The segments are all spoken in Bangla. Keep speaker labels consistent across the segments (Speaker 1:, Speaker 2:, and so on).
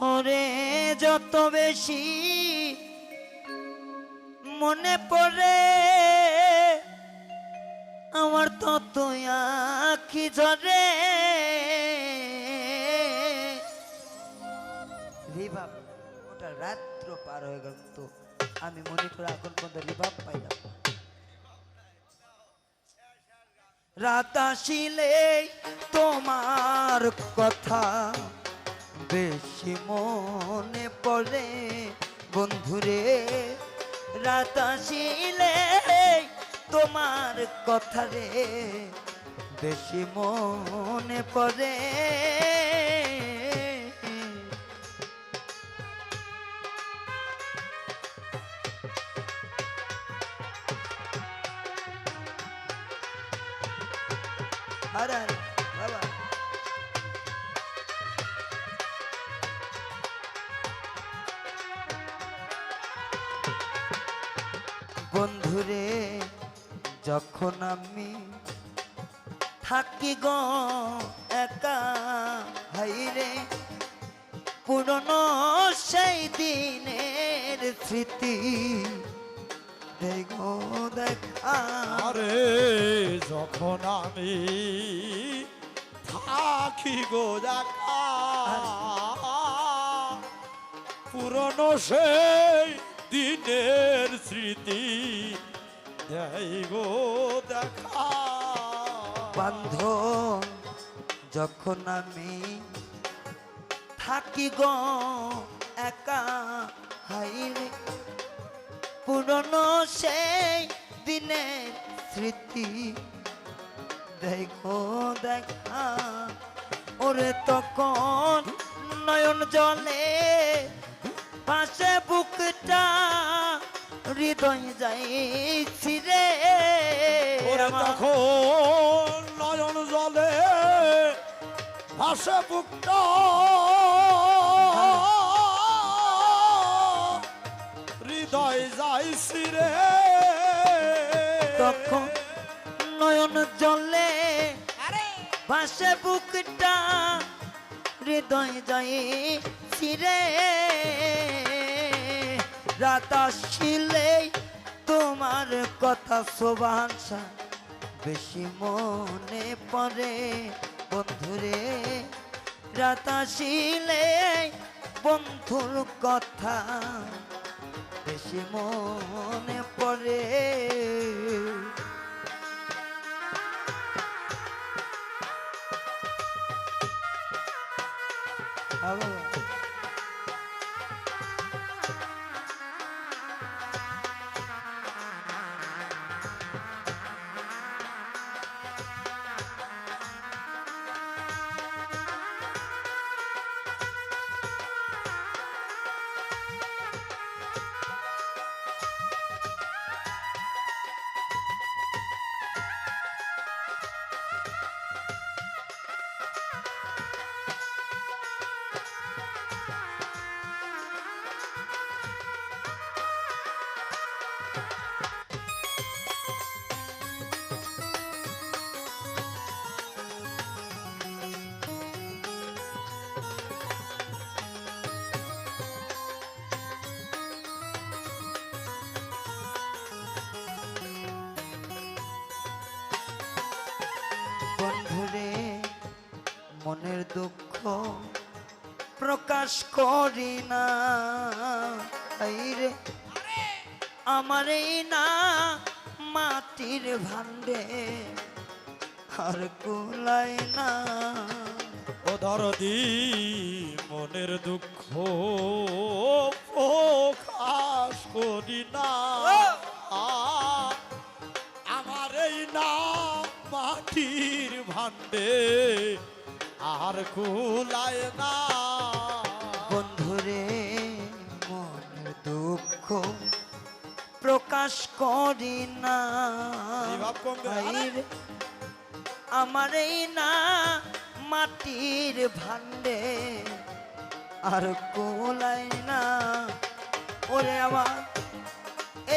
Speaker 1: ওরে যত বেশি মনে পড়ে আমার তত আখি ঝরে রিভাব ওটা রাত্র পার হয়ে গেল তো আমি মনে করে এখন পর্যন্ত রিভাব পাইলাম রাত আসিলে তোমার কথা বেশি মনে পড়ে বন্ধুরে রাত আসিলে তোমার কথা রে বেশি মনে পড়ে আরে বাবা বন্ধুরে যখন আমি থাকি গো একা হাইরে পুরনো সেই দিনের স্মৃতি দেখো দেখা
Speaker 2: আরে যখন আমি থাকি গো দেখা পুরনো সেই দিনের স্মৃতি দেই গো দেখা
Speaker 1: বান্ধব যখন আমি থাকি গো একা হাইরে পুরনো সেই দিনের স্মৃতি দেখো দেখা ওরে তখন নয়ন জলে পাশে বুকটা হৃদয় যাইছি রে
Speaker 2: ওরে তখন নয়ন জলে ভাসে বুকটা হৃদয় যাইছি রে
Speaker 1: তখন নয়ন জলে ভাসে বুকটা হৃদয় যাইছি রে রাত আসিলে তোমার কথা শোভাংশা বেশি মনে পড়ে বন্ধুরে রাত আসিলে বন্ধুর কথা বেশি মনে পড়ে বন্ধুরে মনের দুঃখ প্রকাশ করি না রে আমার এই না মাটির ভান্ডে আর কুলাই না
Speaker 2: ও দরদি মনের দুঃখ প্রকাশ করি না আমার এই না মাটির ভান্ডে আর কুলায় না
Speaker 1: বন্ধুরে মনের দুঃখ প্রকাশ করি না রে আমার এই না মাটির ভান্ডে আর কোলাই না ওরে আমার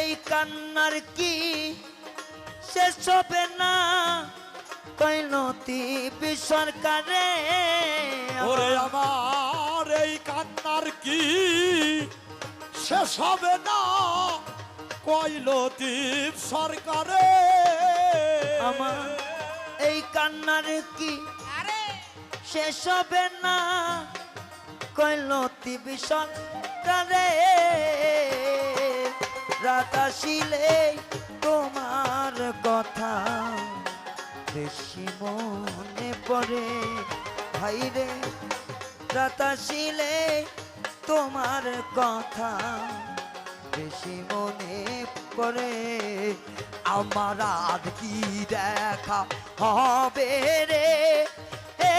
Speaker 1: এই কান্নার কি শেষ হবে না কৈনতি সরকারে
Speaker 2: ওরে আমার এই কান্নার কি শেষ হবে না কইল দ্বীপ সরকারে
Speaker 1: আমার এই কান্নার কি শেষ হবে না কইল তিবি সরকারে রাত আসিলে তোমার কথা বেশি মনে পড়ে ভাই রে রাত আসিলে তোমার কথা বেশি মনে পড়ে আমার আর কি দেখা হবে রে এ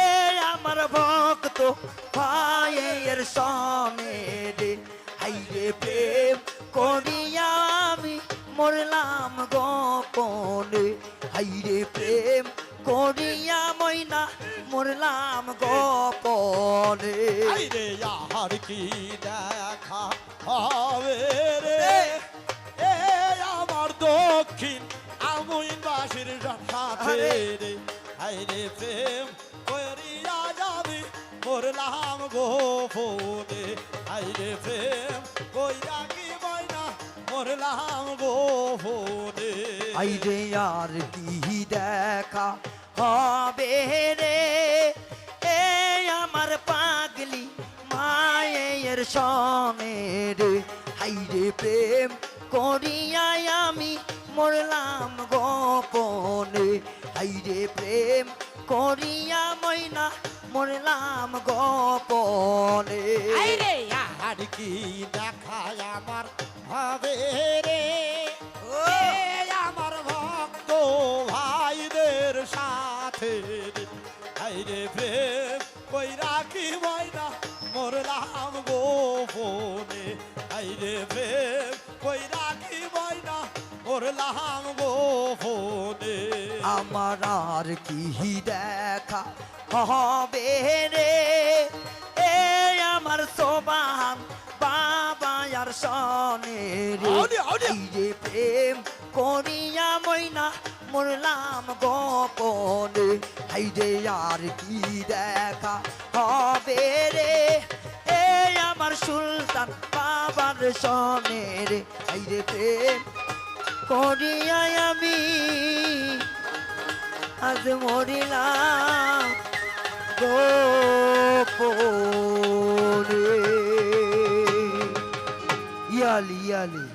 Speaker 1: আমার ভক্ত ভাইয়ের সনে রে হাই রে প্রেম করিয়া আমি মরলাম গোপনে হাই রে প্রেম করিয়া ময়না মরলাম গোপনে
Speaker 2: আইরে আর কি দেখা হবে রে এ আমার দক্ষিণ আমুইনবাসীর সাথে রে আইরে প্রেম করিয়া যাবি মরলাম গোপনে আইরে প্রেম কইরা কি ময়না মরলাম গোপনে
Speaker 1: আইরে আর কি দেখা হবে রে এ আমার পাগলি মায়ের সনে রে হাইরে প্রেম করিয়া আমি মরলাম গোপনে হাইরে প্রেম করিয়া ময়না মরলাম গোপনে
Speaker 2: আইরে আর কি দেখা আমার হবে রে এ আমার ভক্ত ভাইদের সাথে আইরে প্রেম কইরা কি ময়না মরলাম গোপনে আইরে প্রেম কইরা কি ময়না মরলাম গোপনে
Speaker 1: আমার আর কি দেখা হবে রে এ আমার সোবান বাবা আর সনে রে
Speaker 2: আউনি, আউনি।
Speaker 1: এই রে প্রেম করিয়া ময়না মরলাম গোপনে হাই রে আর কি দেখা হবে রে এ আমার সুলতান বাবার সনে রে হাই রে প্রেম করিয়া আমি আজ মরিলাম গোপনে ইয়ালি ইয়ালি